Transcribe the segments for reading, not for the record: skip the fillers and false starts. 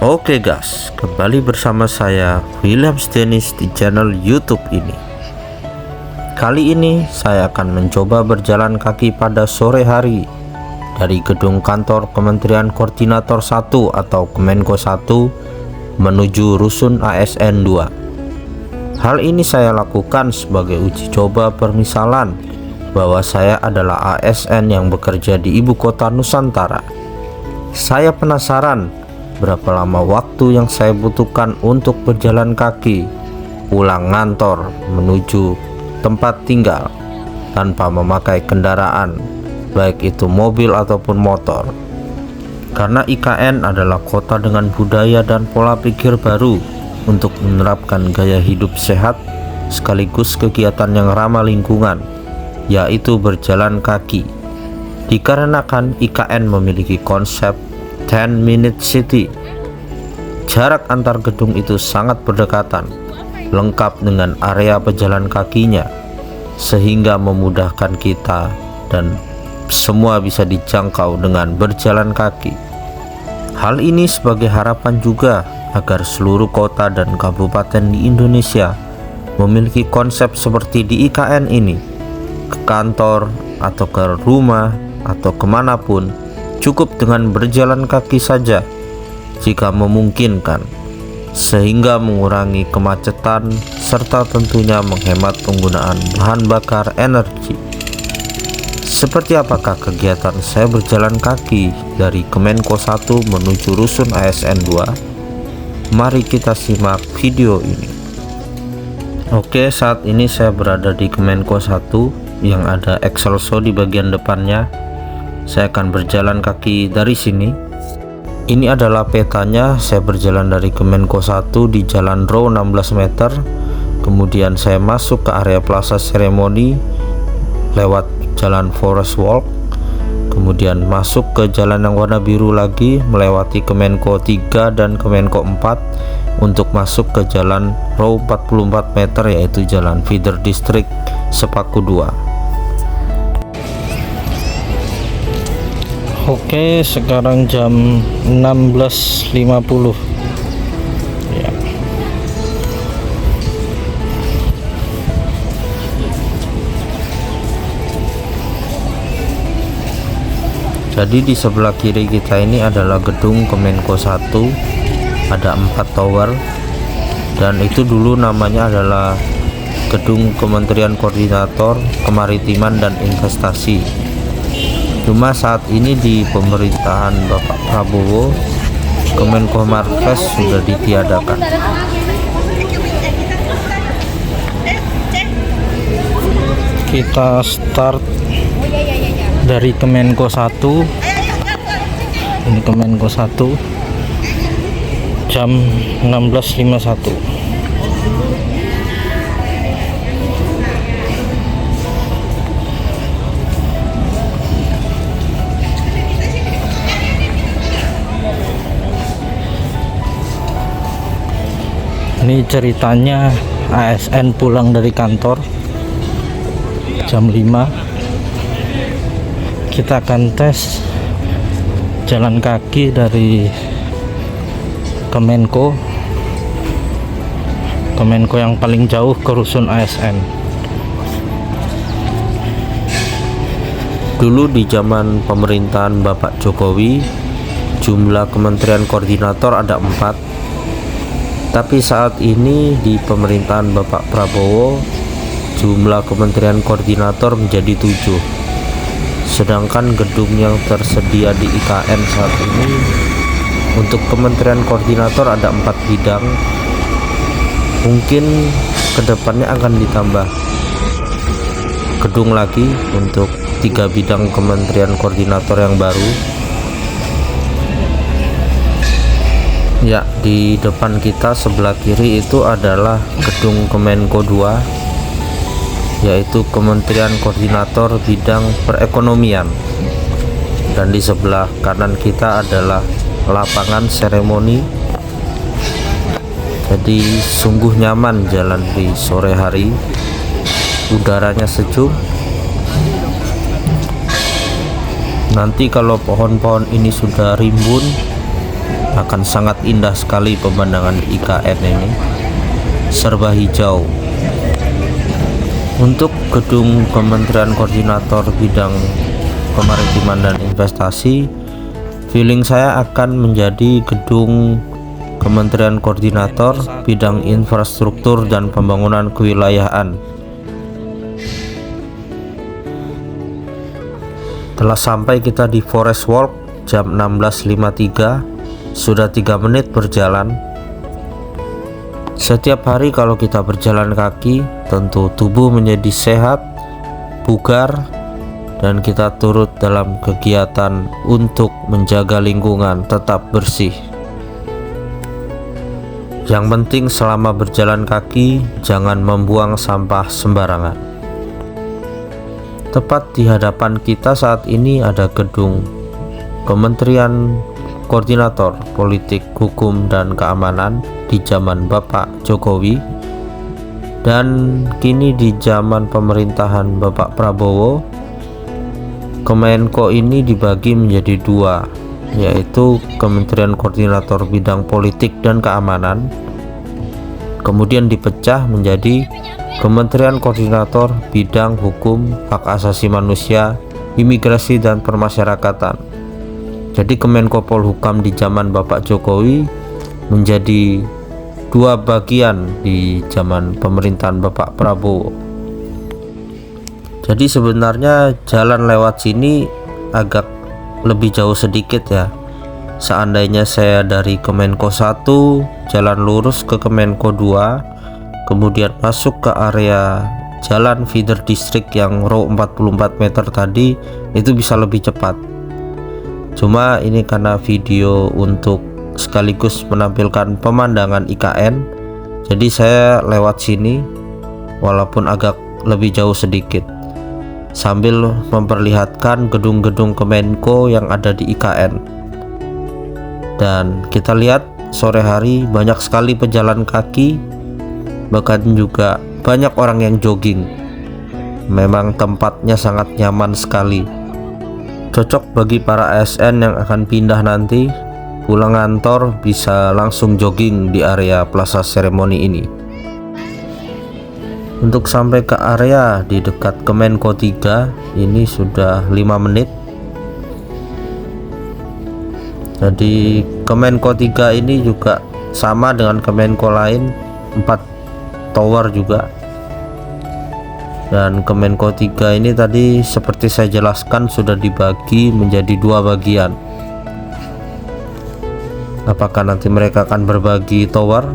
Oke guys, kembali bersama saya William Dennis di channel YouTube ini. Kali ini saya akan mencoba berjalan kaki pada sore hari dari gedung kantor Kementerian Koordinator 1 atau Kemenko 1 menuju Rusun ASN 2. Hal ini saya lakukan sebagai uji coba permisalan bahwa saya adalah ASN yang bekerja di ibu kota Nusantara. Saya penasaran berapa lama waktu yang saya butuhkan untuk berjalan kaki pulang ngantor menuju tempat tinggal tanpa memakai kendaraan, baik itu mobil ataupun motor. Karena IKN adalah kota dengan budaya dan pola pikir baru untuk menerapkan gaya hidup sehat sekaligus kegiatan yang ramah lingkungan, yaitu berjalan kaki. Dikarenakan IKN memiliki konsep 10-minute city, jarak antar gedung itu sangat berdekatan, lengkap dengan area pejalan kakinya, sehingga memudahkan kita dan semua bisa dijangkau dengan berjalan kaki. Hal ini sebagai harapan juga agar seluruh kota dan kabupaten di Indonesia memiliki konsep seperti di IKN ini. Ke kantor atau ke rumah atau kemanapun cukup dengan berjalan kaki saja jika memungkinkan, sehingga mengurangi kemacetan serta tentunya menghemat penggunaan bahan bakar energi. Seperti apakah kegiatan saya berjalan kaki dari Kemenko 1 menuju Rusun ASN 2? Mari kita simak video ini. Oke, saat ini saya berada di Kemenko 1 yang ada Excelso di bagian depannya. Saya akan berjalan kaki dari sini. Ini adalah petanya. Saya berjalan dari Kemenko 1 di Jalan Row 16 meter. Kemudian saya masuk ke area Plaza Seremoni lewat Jalan Forest Walk. Kemudian masuk ke jalan yang warna biru lagi melewati Kemenko 3 dan Kemenko 4 untuk masuk ke Jalan Row 44 meter, yaitu Jalan Feeder District Sepaku 2. Oke, sekarang jam 16.50 ya. Jadi di sebelah kiri kita ini adalah gedung Kemenko 1, ada 4 tower, dan itu dulu namanya adalah gedung Kementerian Koordinator Kemaritiman dan Investasi. Cuma saat ini di pemerintahan Bapak Prabowo, Kemenko Marves sudah ditiadakan. Kita start dari Kemenko 1. Ini Kemenko 1 jam 16.51. Ini ceritanya ASN pulang dari kantor jam 5. Kita akan tes jalan kaki dari Kemenko yang paling jauh ke Rusun ASN. Dulu di zaman pemerintahan Bapak Jokowi, jumlah kementerian koordinator ada 4. Tapi saat ini di pemerintahan Bapak Prabowo, jumlah kementerian koordinator menjadi 7. Sedangkan gedung yang tersedia di IKN saat ini untuk kementerian koordinator ada 4 bidang. Mungkin kedepannya akan ditambah gedung lagi untuk 3 bidang kementerian koordinator yang baru. Ya, di depan kita sebelah kiri itu adalah gedung Kemenko 2, yaitu Kementerian Koordinator Bidang Perekonomian. Dan di sebelah kanan kita adalah lapangan seremoni. Jadi sungguh nyaman jalan di sore hari, udaranya sejuk. Nanti kalau pohon-pohon ini sudah rimbun, akan sangat indah sekali pemandangan di IKN ini, serba hijau. Untuk gedung Kementerian Koordinator Bidang Kemaritiman dan Investasi, feeling saya akan menjadi gedung Kementerian Koordinator Bidang Infrastruktur dan Pembangunan Kewilayahan. Telah sampai kita di Forest Walk jam 16.53, sudah 3 menit berjalan. Setiap hari kalau kita berjalan kaki, tentu tubuh menjadi sehat, bugar, dan kita turut dalam kegiatan untuk menjaga lingkungan tetap bersih. Yang penting selama berjalan kaki, jangan membuang sampah sembarangan. Tepat di hadapan kita saat ini ada gedung Kementerian Koordinator Politik, Hukum, dan Keamanan di zaman Bapak Jokowi, dan kini di zaman pemerintahan Bapak Prabowo. Kemenko ini dibagi menjadi 2, yaitu Kementerian Koordinator Bidang Politik dan Keamanan, kemudian dipecah menjadi Kementerian Koordinator Bidang Hukum, Hak Asasi Manusia, Imigrasi, dan Permasyarakatan. Jadi Kemenko Polhukam di zaman Bapak Jokowi menjadi 2 bagian di zaman pemerintahan Bapak Prabowo. Jadi sebenarnya jalan lewat sini agak lebih jauh sedikit ya. Seandainya saya dari Kemenko 1 jalan lurus ke Kemenko 2, kemudian masuk ke area jalan feeder district yang row 44 meter tadi, itu bisa lebih cepat. Cuma ini karena video untuk sekaligus menampilkan pemandangan IKN, jadi saya lewat sini walaupun agak lebih jauh sedikit, sambil memperlihatkan gedung-gedung Kemenko yang ada di IKN. Dan kita lihat sore hari banyak sekali pejalan kaki, bahkan juga banyak orang yang jogging. Memang tempatnya sangat nyaman sekali, cocok bagi para ASN yang akan pindah nanti. Pulang kantor bisa langsung jogging di area Plaza Seremoni ini. Untuk sampai ke area di dekat Kemenko 3 ini sudah 5 menit. Jadi Kemenko 3 ini juga sama dengan Kemenko lain, 4 tower juga. Dan Kemenko 3 ini tadi seperti saya jelaskan sudah dibagi menjadi 2 bagian. Apakah nanti mereka akan berbagi tower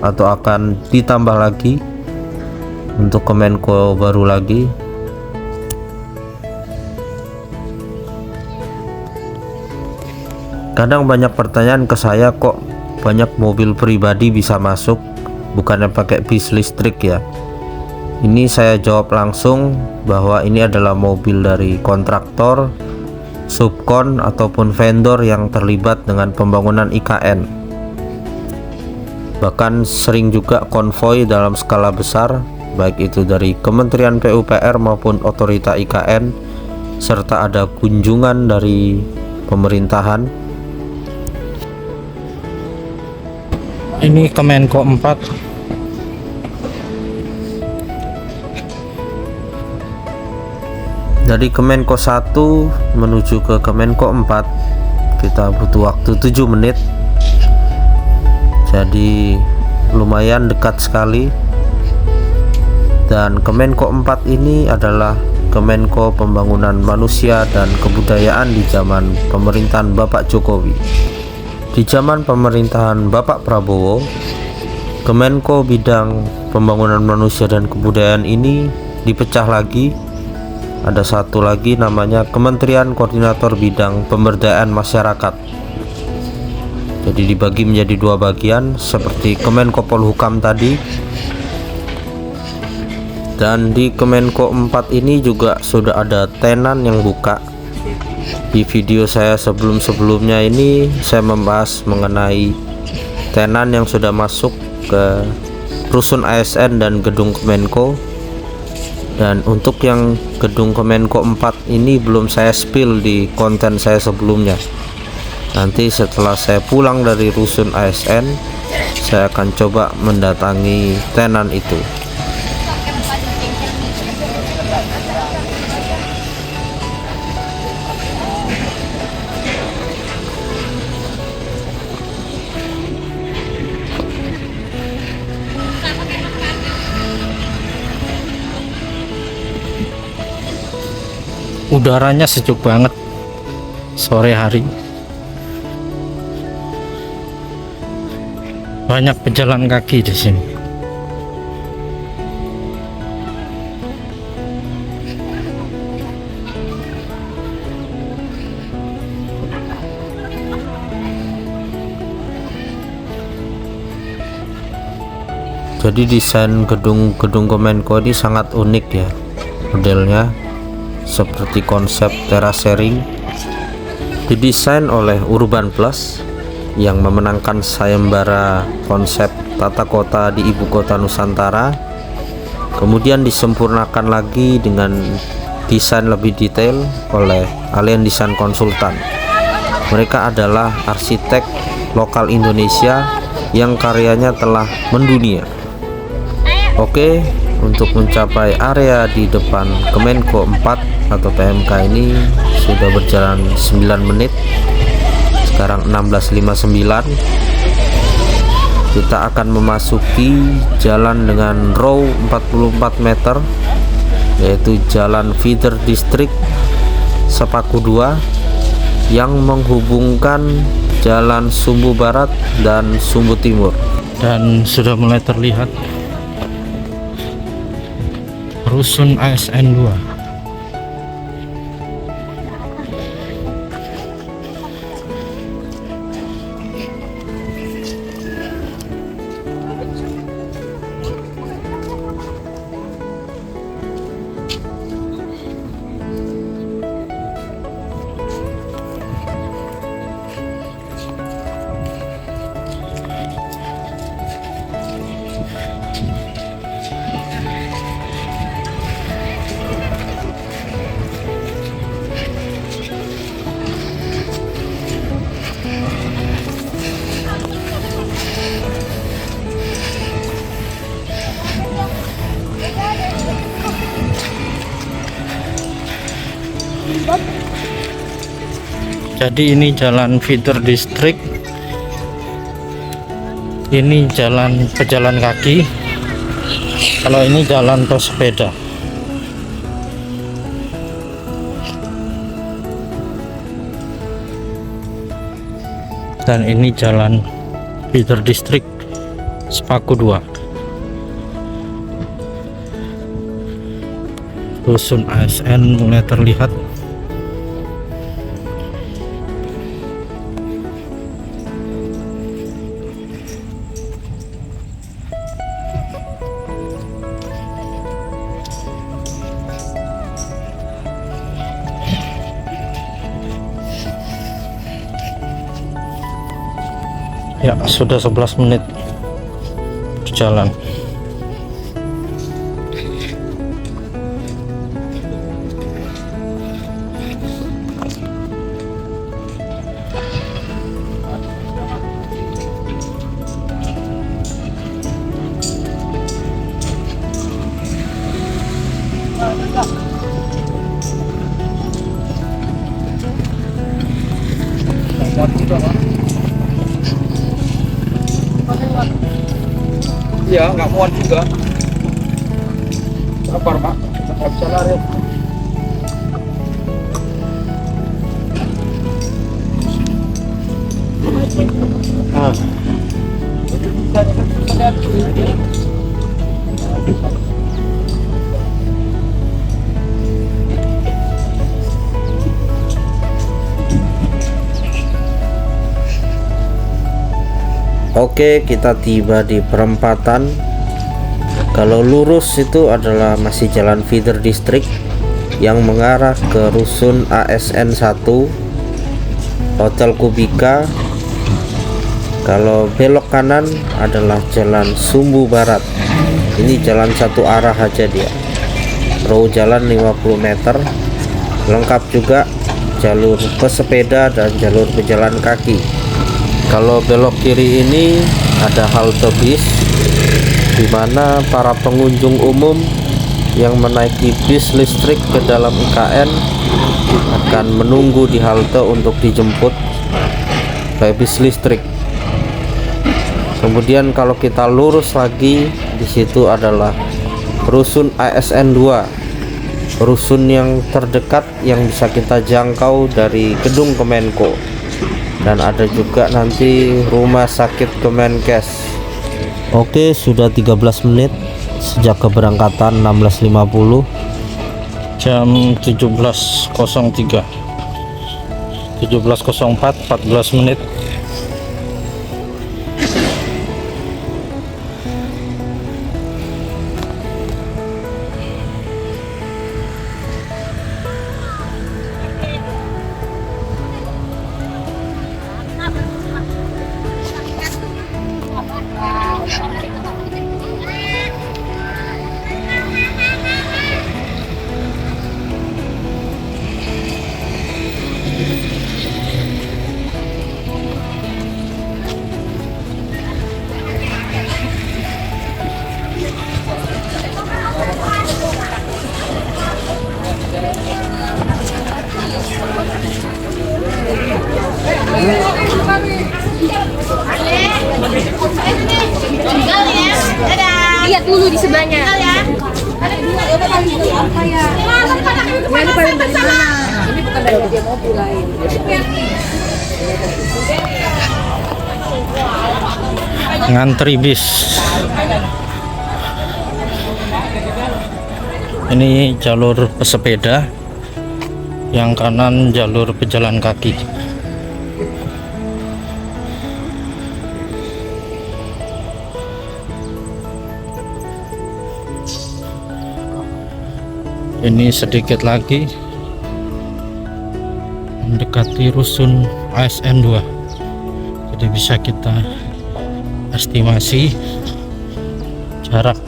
atau akan ditambah lagi untuk Kemenko baru lagi? Kadang banyak pertanyaan ke saya, kok banyak mobil pribadi bisa masuk, bukannya pakai bis listrik ya? Ini saya jawab langsung bahwa ini adalah mobil dari kontraktor, subkon, ataupun vendor yang terlibat dengan pembangunan IKN. Bahkan sering juga konvoi dalam skala besar, baik itu dari Kementerian PUPR maupun otorita IKN, serta ada kunjungan dari pemerintahan. Ini Kemenko 4. Dari Kemenko 1 menuju ke Kemenko 4 kita butuh waktu 7 menit. Jadi lumayan dekat sekali. Dan Kemenko 4 ini adalah Kemenko Pembangunan Manusia dan Kebudayaan di zaman pemerintahan Bapak Jokowi. Di zaman pemerintahan Bapak Prabowo, Kemenko Bidang Pembangunan Manusia dan Kebudayaan ini dipecah lagi. Ada satu lagi namanya Kementerian Koordinator Bidang Pemberdayaan Masyarakat. Jadi dibagi menjadi 2 bagian seperti Kemenko Polhukam tadi. Dan di Kemenko 4 ini juga sudah ada tenan yang buka. Di video saya sebelum-sebelumnya ini saya membahas mengenai tenan yang sudah masuk ke rusun ASN dan gedung Kemenko. Dan untuk yang gedung Kemenko 4 ini belum saya spill di konten saya sebelumnya. Nanti setelah saya pulang dari rusun ASN, saya akan coba mendatangi tenan itu. Udaranya sejuk banget sore hari. Banyak pejalan kaki di sini. Jadi desain gedung-gedung Kemenko ini sangat unik ya modelnya, seperti konsep terasering. Didesain oleh Urban Plus yang memenangkan sayembara konsep tata kota di ibu kota Nusantara. Kemudian disempurnakan lagi dengan desain lebih detail oleh Alien Design Konsultan. Mereka adalah arsitek lokal Indonesia yang karyanya telah mendunia. Oke, untuk mencapai area di depan Kemenko 4 atau PMK ini sudah berjalan 9 menit. Sekarang 16.59. Kita akan memasuki jalan dengan row 44 meter, yaitu jalan feeder district Sepaku 2 yang menghubungkan jalan Sumbu Barat dan Sumbu Timur. Dan sudah mulai terlihat rusun ASN 2. Jadi ini jalan feeder district, ini jalan pejalan kaki, kalau ini jalan pesepeda. Dan ini jalan feeder district Sepaku 2. Rusun ASN mulai terlihat. Ya, sudah 11 menit berjalan. Iya, nggak muat juga. Sabar, Pak. Nggak bisa lari. Oke, kita tiba di perempatan. Kalau lurus itu adalah masih jalan feeder district yang mengarah ke rusun ASN 1 Hotel Kubika. Kalau belok kanan adalah jalan Sumbu Barat. Ini jalan satu arah aja dia. Row jalan 50 meter. Lengkap juga jalur pesepeda dan jalur pejalan kaki. Kalau belok kiri ini ada halte bis, di mana para pengunjung umum yang menaiki bis listrik ke dalam IKN akan menunggu di halte untuk dijemput oleh bis listrik. Kemudian kalau kita lurus lagi, di situ adalah rusun ASN 2, rusun yang terdekat yang bisa kita jangkau dari gedung Kemenko, dan ada juga nanti rumah sakit Kemenkes. Oke, sudah 13 menit sejak keberangkatan 16.50, jam 17.03, 17.04, 14 menit. Lihat dulu di sebelahnya. Ini paling dari mana? Ini bukan dari dia mobil lain. Ngantri bis. Ini jalur pesepeda, yang kanan jalur pejalan kaki. Ini sedikit lagi mendekati rusun ASN 2, jadi bisa kita estimasi jarak.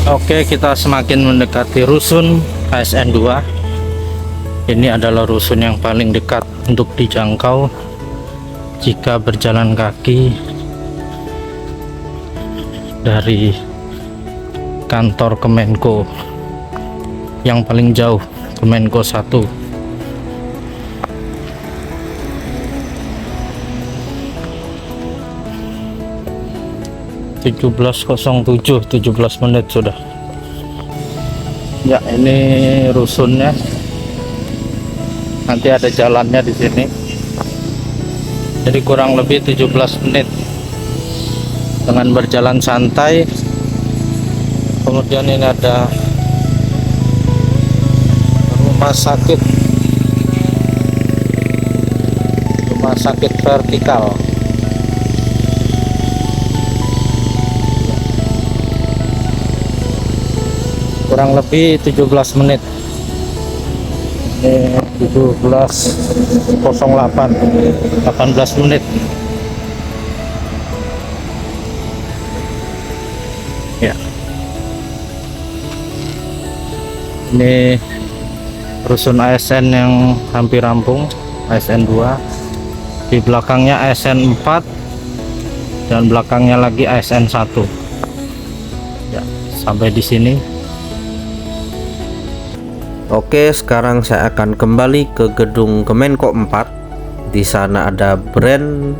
Oke, kita semakin mendekati rusun ASN 2. Ini adalah rusun yang paling dekat untuk dijangkau jika berjalan kaki dari kantor Kemenko yang paling jauh, Kemenko 1. (17.07), 17 menit sudah. Ya, ini rusunnya. Nanti ada jalannya di sini. Jadi kurang lebih 17 menit dengan berjalan santai. Kemudian ini ada rumah sakit vertikal. Kurang lebih 17 menit. Ini 17.08, 18 menit. Ya, ini rusun ASN yang hampir rampung, ASN 2. Di belakangnya ASN 4 dan belakangnya lagi ASN 1. Ya, sampai di sini. Oke, sekarang saya akan kembali ke gedung Kemenko 4. Di sana ada brand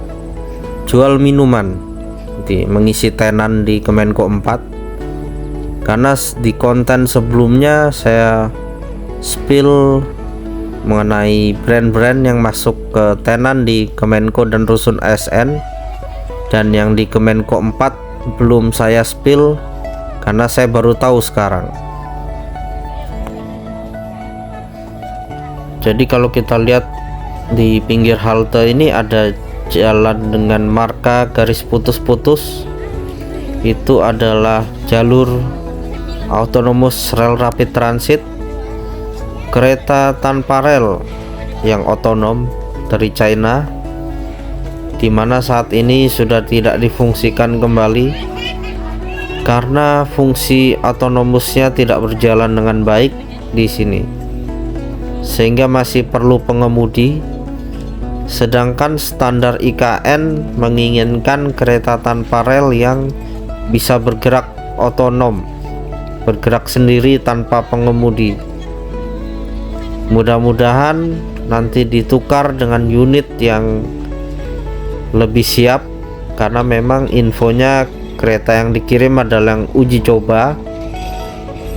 jual minuman, mengisi tenan di Kemenko 4. Karena di konten sebelumnya saya spill mengenai brand-brand yang masuk ke tenan di Kemenko dan Rusun ASN, dan yang di Kemenko 4 belum saya spill karena saya baru tahu sekarang. Jadi kalau kita lihat di pinggir halte ini ada jalan dengan marka garis putus-putus, itu adalah jalur autonomous rel rapid transit, kereta tanpa rel yang otonom dari China, dimana saat ini sudah tidak difungsikan kembali karena fungsi autonomousnya tidak berjalan dengan baik di sini, sehingga masih perlu pengemudi. Sedangkan standar IKN menginginkan kereta tanpa rel yang bisa bergerak otonom, bergerak sendiri tanpa pengemudi. Mudah-mudahan nanti ditukar dengan unit yang lebih siap, karena memang infonya kereta yang dikirim adalah yang uji coba,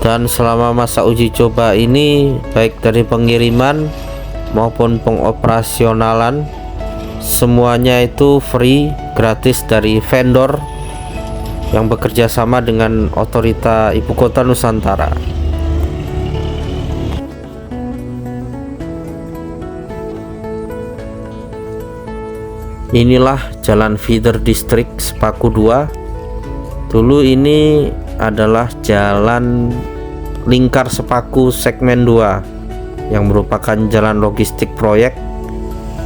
dan selama masa uji coba ini baik dari pengiriman maupun pengoperasionalan semuanya itu free, gratis dari vendor yang bekerja sama dengan otorita Ibu Kota Nusantara. Inilah jalan feeder distrik Sepaku 2. Dulu ini adalah jalan lingkar Sepaku segmen 2 yang merupakan jalan logistik proyek,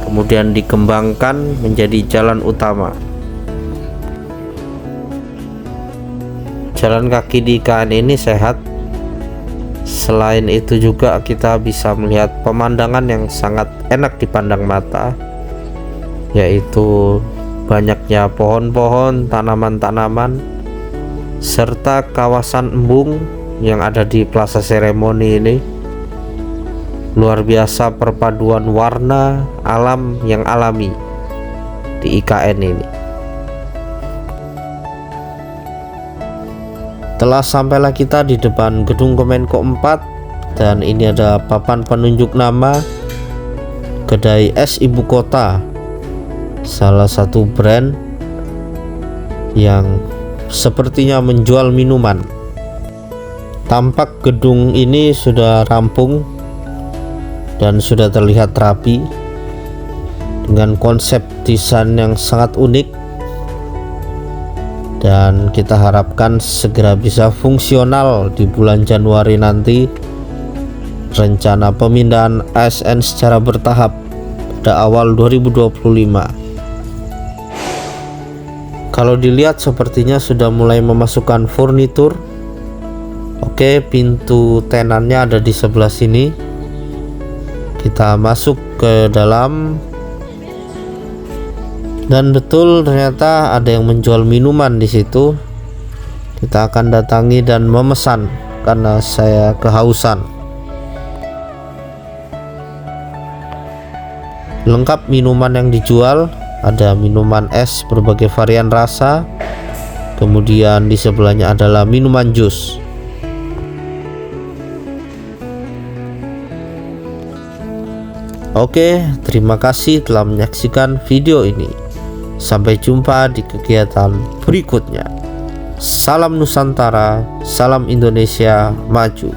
kemudian dikembangkan menjadi jalan utama. Jalan kaki di IKN ini sehat. Selain itu juga kita bisa melihat pemandangan yang sangat enak dipandang mata, yaitu banyaknya pohon-pohon, tanaman-tanaman, serta kawasan embung yang ada di Plaza Seremoni ini. Luar biasa perpaduan warna alam yang alami di IKN ini. Telah sampailah kita di depan gedung Kemenko 4, dan ini ada papan penunjuk nama kedai es Ibu Kota, salah satu brand yang sepertinya menjual minuman. Tampak gedung ini sudah rampung dan sudah terlihat rapi dengan konsep desain yang sangat unik, dan kita harapkan segera bisa fungsional di bulan Januari nanti. Rencana pemindahan ASN secara bertahap pada awal 2025. Kalau dilihat sepertinya sudah mulai memasukkan furnitur. Oke, pintu tenannya ada di sebelah sini. Kita masuk ke dalam, dan betul ternyata ada yang menjual minuman di situ. Kita akan datangi dan memesan karena saya kehausan. Lengkap minuman yang dijual, ada minuman es berbagai varian rasa, kemudian di sebelahnya adalah minuman jus. Oke, terima kasih telah menyaksikan video ini. Sampai jumpa di kegiatan berikutnya. Salam Nusantara, salam Indonesia maju.